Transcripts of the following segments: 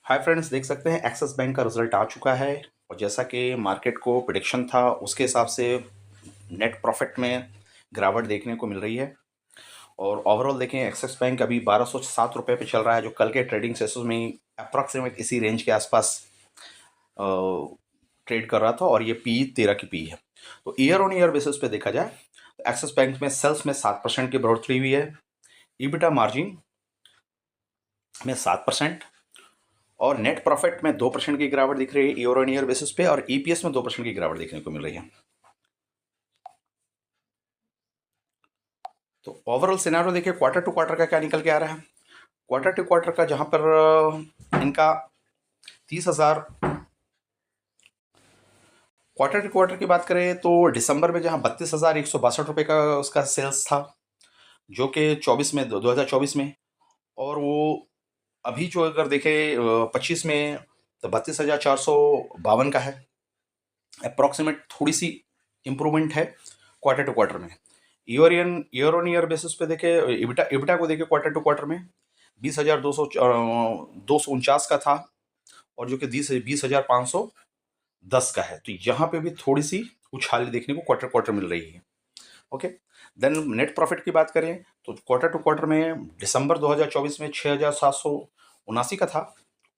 Hi friends, देख सकते हैं एक्सिस बैंक का रिजल्ट आ चुका है। और जैसा कि मार्केट को प्रिडिक्शन था उसके हिसाब से नेट प्रॉफिट में गिरावट देखने को मिल रही है। और ओवरऑल देखें, एक्सिस बैंक अभी 1207 रुपये पे चल रहा है, जो कल के ट्रेडिंग सेशंस में अप्रॉक्सीमेट इसी रेंज के आसपास ट्रेड कर रहा था। और ये पी 13 की पी है। तो ईयर ऑन ईयर बेसिस पे देखा जाए तो एक्सिस बैंक में सेल्स में 7% की बढ़ोतरी हुई है, ईबिटा मार्जिन में 7%, और नेट प्रॉफिट में 2% की गिरावट दिख रही है ईयर ऑन ईयर बेसिस पे, और ईपीएस में 2% की गिरावट देखने को मिल रही है। तो ओवरऑल सिनारियो देखिए, क्वार्टर टू क्वार्टर का क्या निकल के आ रहा है। क्वार्टर टू क्वार्टर का जहां पर इनका 30,000, क्वार्टर टू क्वार्टर की बात करें तो दिसंबर में जहां 32,162 रुपये का उसका सेल्स था, जो कि 2024 में, और वो अभी जो अगर देखें 25 में तो 32,452 का है। अप्रॉक्सीमेट थोड़ी सी इंप्रूवमेंट है क्वार्टर टू क्वार्टर में। ईयर ऑन ईयर बेसिस पे देखे, इबिटा इबिटा को देखे क्वार्टर टू क्वार्टर में 20,249 का था, और जो कि 20,510 का है। तो यहाँ पे भी थोड़ी सी उछाल देखने को क्वार्टर क्वार्टर मिल रही है। ओके, देन नेट प्रॉफिट की बात करें तो क्वार्टर टू क्वार्टर में दिसंबर 2024 में 6,779 का था,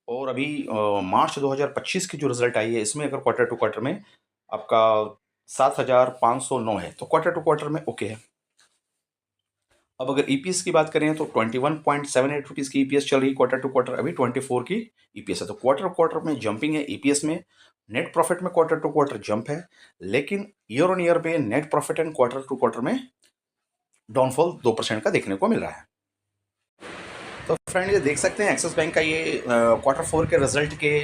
और अभी मार्च 2025 की जो रिजल्ट आई है इसमें अगर क्वार्टर टू क्वार्टर में आपका 7,509 है, तो क्वार्टर टू क्वार्टर में ओके है। अब अगर ईपीएस की बात करें तो 21.78 रुपीज़ की ईपीएस चल रही है क्वार्टर टू क्वार्टर, अभी 24 की ईपीएस है। तो क्वार्टर क्वार्टर में जंपिंग है ईपीएस में, नेट प्रॉफिट में क्वार्टर टू क्वार्टर जंप है, लेकिन ईयर ऑन ईयर पे net profit and quarter to quarter में डाउनफॉल 2% का देखने को मिल रहा है। तो फ्रेंड, ये देख सकते हैं एक्सिस बैंक का ये क्वार्टर फोर के रिजल्ट के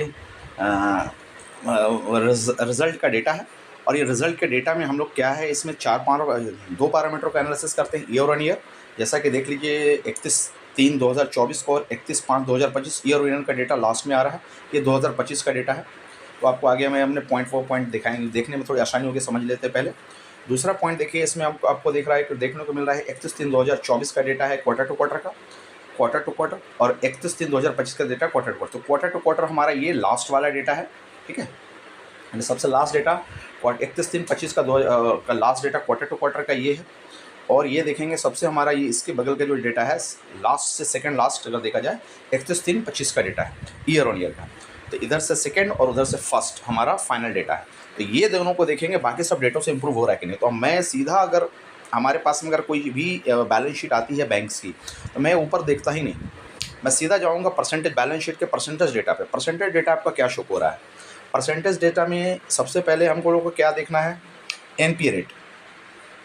रिजल्ट का डेटा है। और ये रिजल्ट के डेटा में हम लोग क्या है, इसमें दो पैरामीटर का एनालिसिस करते हैं ईयर ऑन ईयर। जैसा कि देख लीजिए 31/3/2024 को और 31/5/2025 ईयर ऑन ईयर का डेटा लास्ट में आ रहा है। ये 2025 का डेटा है। तो आपको आगे में हमने पॉइंट दिखाएंगे, देखने में थोड़ी आसानी होगी, समझ लेते हैं पहले। दूसरा पॉइंट देखिए, इसमें आपको दिख रहा है, देखने को मिल रहा है 31/3/2024 का डेटा है क्वार्टर टू क्वार्टर का, क्वार्टर टू क्वार्टर, और 31/3/2025 का डेटा क्वार्टर टू क्वार्टर। तो क्वार्टर टू क्वार्टर हमारा ये लास्ट वाला डेटा है, ठीक है। यानी सबसे लास्ट डेटा 31/3/25 का last data quarter to quarter का ये है। और ये देखेंगे सबसे हमारा ये इसके बगल का जो डेटा है, लास्ट से सेकंड लास्ट अगर देखा जाए 31/3/25 का डेटा है ईयर ऑन ईयर का। तो इधर से सेकंड और उधर से फर्स्ट हमारा फाइनल डेटा है। तो ये दोनों को देखेंगे, बाकी सब डेटों से इंप्रूव हो रहा है कि नहीं। तो मैं सीधा, अगर हमारे पास में अगर कोई भी बैलेंस शीट आती है बैंक्स की, तो मैं ऊपर देखता ही नहीं, मैं सीधा जाऊँगा परसेंटेज, बैलेंस शीट के परसेंटेज डेटा पे। परसेंटेज डेटा आपका क्या शो हो रहा है। परसेंटेज डेटा में सबसे पहले हमको लोगों को क्या देखना है, एनपीए रेट,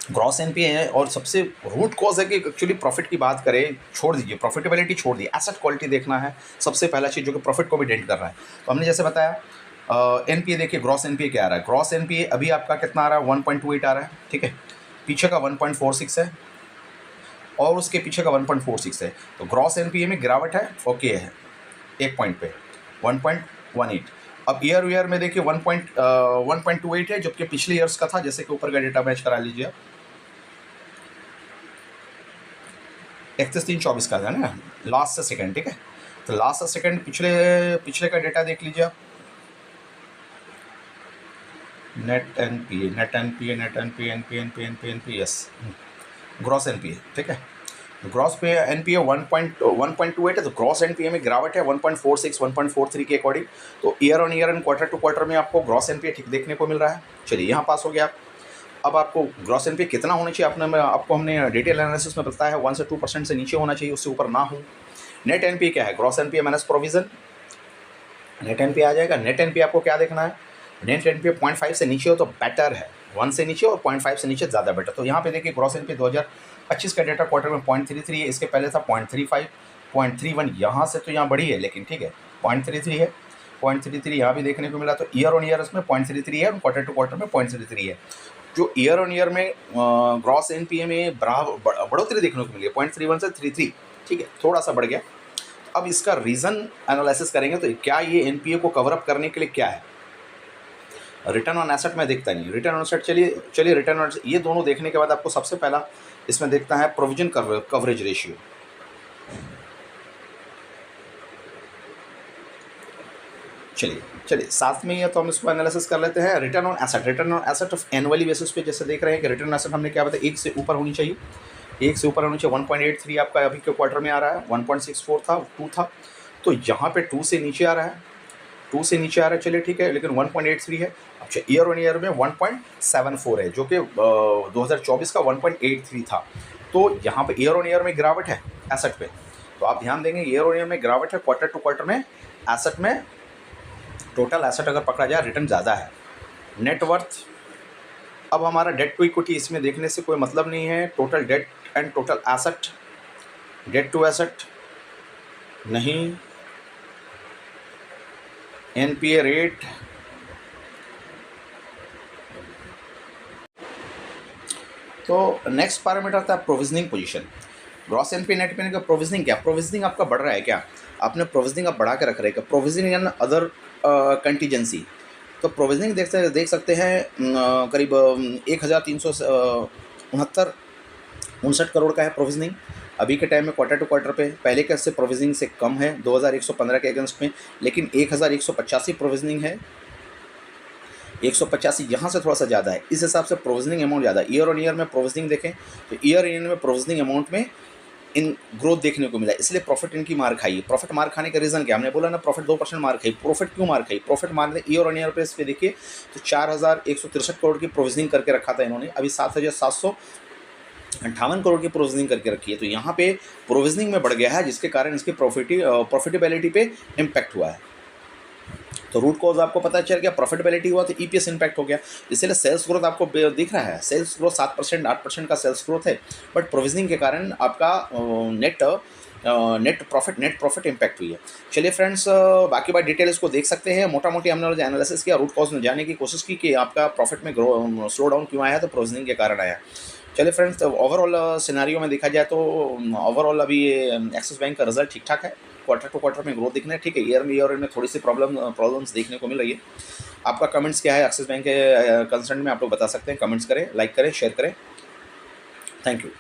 ग्रॉस एनपीए है। और सबसे रूट कॉज है कि एक्चुअली प्रॉफिट की बात करें, छोड़ दीजिए प्रॉफिटेबिलिटी, छोड़ दीजिए, एसेट क्वालिटी देखना है सबसे पहला चीज़, जो कि प्रॉफिट को भी डेंट कर रहा है। तो हमने जैसे बताया एनपीए देखिए, ग्रॉस एनपीए क्या आ रहा है। ग्रॉस एनपीए अभी आपका कितना आ रहा है, 1.28 आ रहा है, ठीक है। पीछे का 1.46 है, और उसके पीछे का 1.46 है। तो ग्रॉस एनपीए में गिरावट है, ओके है, एक पॉइंट पे 1.18। अब ईयर में देखिए 1.28 है, जबकि पिछले ईयर्स का था, जैसे कि ऊपर का डेटा मैच करा लीजिए आप, 31/3/24 का था ना, लास्ट से सेकंड, ठीक है। तो लास्ट से सेकंड पिछले का डेटा देख लीजिए आप, net NPA, yes, gross NPA, ठीक है। ग्रॉस पे एनपीए 1.28 है, तो ग्रॉस एनपीए में गिरावट है 1.46 1.43 के अकॉर्डिंग। तो year on year and quarter to quarter में आपको ग्रॉस एनपीए ठीक देखने को मिल रहा है। चलिए, यहाँ पास हो गया। अब आपको ग्रॉस एनपीए कितना होना चाहिए, आपको हमने डिटेल एनालिसिस में बताया है 1 से 2% से नीचे होना चाहिए, उससे ऊपर ना हो। नेट एनपीए क्या है, gross NPA minus provision, net NPA आ जाएगा। नेट एनपीए आपको क्या देखना है, नेट एनपीए 0.5 से नीचे हो तो बेटर है, 1 से नीचे और 0.5 से नीचे ज़्यादा बेटर। तो यहाँ पे देखिए ग्रॉस एनपीए 2025 का डेटा क्वार्टर में 0.33 है, इसके पहले था 0.35, 0.31, यहाँ से तो यहाँ बढ़ी है, लेकिन ठीक है 0.33 है, 0.33 यहाँ भी देखने को मिला। तो ईयर ऑन ईयर इसमें 0.33 है और क्वार्टर टू क्वार्टर में 0.33 है। जो ईयर ऑन ईयर में ग्रॉस एनपीए में बढ़ोतरी देखने को मिली है 0.31 से 33, ठीक है, थोड़ा सा बढ़ गया। अब इसका रीज़न एनालिसिस करेंगे तो क्या ये एनपीए को कवर अप करने के लिए क्या है। रिटर्न ऑन एसेट में देखता नहीं, रिटर्न ऑन एसेट, चलिए रिटर्न ऑन, ये दोनों देखने के बाद आपको सबसे पहला इसमें देखता है प्रोविजन कवरेज रेशियो। चलिए चलिए साथ में ये तो हम इसको एनालिसिस कर लेते हैं। Return on asset, return on asset of annually basis पे जैसे देख रहे हैं कि रिटर्न ऑन एसेट हमने क्या बताया, 1 से ऊपर होनी चाहिए, 1 से ऊपर होनी चाहिए। 1.83 आपका अभी के क्वार्टर में आ रहा है, 1.64 था, 2 था, तो यहाँ पे 2 से नीचे आ रहा है, 2 से नीचे आ रहा है, चलिए ठीक है, लेकिन 1.83 है। अच्छा ईयर ऑन ईयर में 1.74 है, जो कि 2024 का 1.83 था। तो यहाँ पे ईयर ऑन ईयर में गिरावट है एसेट पे, तो आप ध्यान देंगे ईयर ऑन ईयर में गिरावट है, क्वार्टर टू क्वार्टर में एसेट में, टोटल एसेट अगर पकड़ा जाए रिटर्न ज़्यादा है। नेटवर्थ, अब हमारा डेट टू इक्विटी इसमें देखने से कोई मतलब नहीं है, total debt and total asset, debt to asset नहीं, एनपीए रेट, तो नेक्स्ट पैरामीटर आता है provisioning position. Gross NPA net पे प्रोविजनिंग क्या, प्रोविजनिंग आपका बढ़ रहा है क्या, आपने प्रोविजनिंग आप बढ़ा के रख रहे हैं, प्रोविजनिंग एंड अदर कंटीजेंसी। तो प्रोविजनिंग देख सकते हैं करीब 1369 करोड़ का है प्रोविजनिंग अभी के टाइम में, क्वार्टर टू क्वार्टर पे। पहले के से प्रोविजनिंग से कम है 2115 के अगेंस्ट में, लेकिन 1185 प्रोविजनिंग है, 185 यहाँ से थोड़ा सा ज़्यादा है, इस हिसाब से प्रोविजनिंग अमाउंट ज़्यादा है। ईयर ऑन ईयर में प्रोविजनिंग देखें तो ईयर ऑन ईयर में प्रोविजनिंग अमाउंट में इन ग्रोथ देखने को मिला, इसलिए प्रॉफिट इनकी मार खाई। प्रॉफिट मार खाने का रीज़न क्या, हमने बोला ना प्रॉफिट 2% मार खाई। प्रॉफिट क्यों मार खाई, प्रॉफिट मारने ईयर ऑन ईयर पे इस पे देखिए तो 4163 करोड़ की प्रोविजनिंग करके रखा था इन्होंने, अभी 7758 करोड़ की प्रोविजनिंग करके रखी है। तो यहाँ पे प्रोविजनिंग में बढ़ गया है, जिसके कारण इसकी प्रॉफिटेबिलिटी पे इम्पैक्ट हुआ है। तो रूट कॉज आपको पता चल गया, प्रॉफिटेबिलिटी हुआ तो ईपीएस इम्पैक्ट हो गया। इसलिए सेल्स ग्रोथ आपको दिख रहा है, सेल्स ग्रोथ 7% 8% का सेल्स ग्रोथ है, बट प्रोविजनिंग के कारण आपका नेट प्रॉफिट इम्पैक्ट हुई है। चलिए फ्रेंड्स, बाकी बात डिटेल इसको देख सकते हैं। मोटा मोटी हमने जो एनालिसिस किया, रूट कॉज में जाने की कोशिश की कि आपका प्रॉफिट में स्लो डाउन क्यों आया, तो प्रोविजनिंग के कारण आया। चलिए फ्रेंड्स, ओवरऑल सिनेरियो में देखा जाए तो ओवरऑल अभी एक्सिस बैंक का रिजल्ट ठीक ठाक है, क्वार्टर टू क्वार्टर में ग्रोथ दिखना है, ठीक है। ईयर में थोड़ी सी प्रॉब्लम्स देखने को मिल रही है। आपका कमेंट्स क्या है एक्सिस बैंक के कंसर्न में, आप लोग बता सकते हैं, कमेंट्स करें, लाइक करें, शेयर करें। Thank you.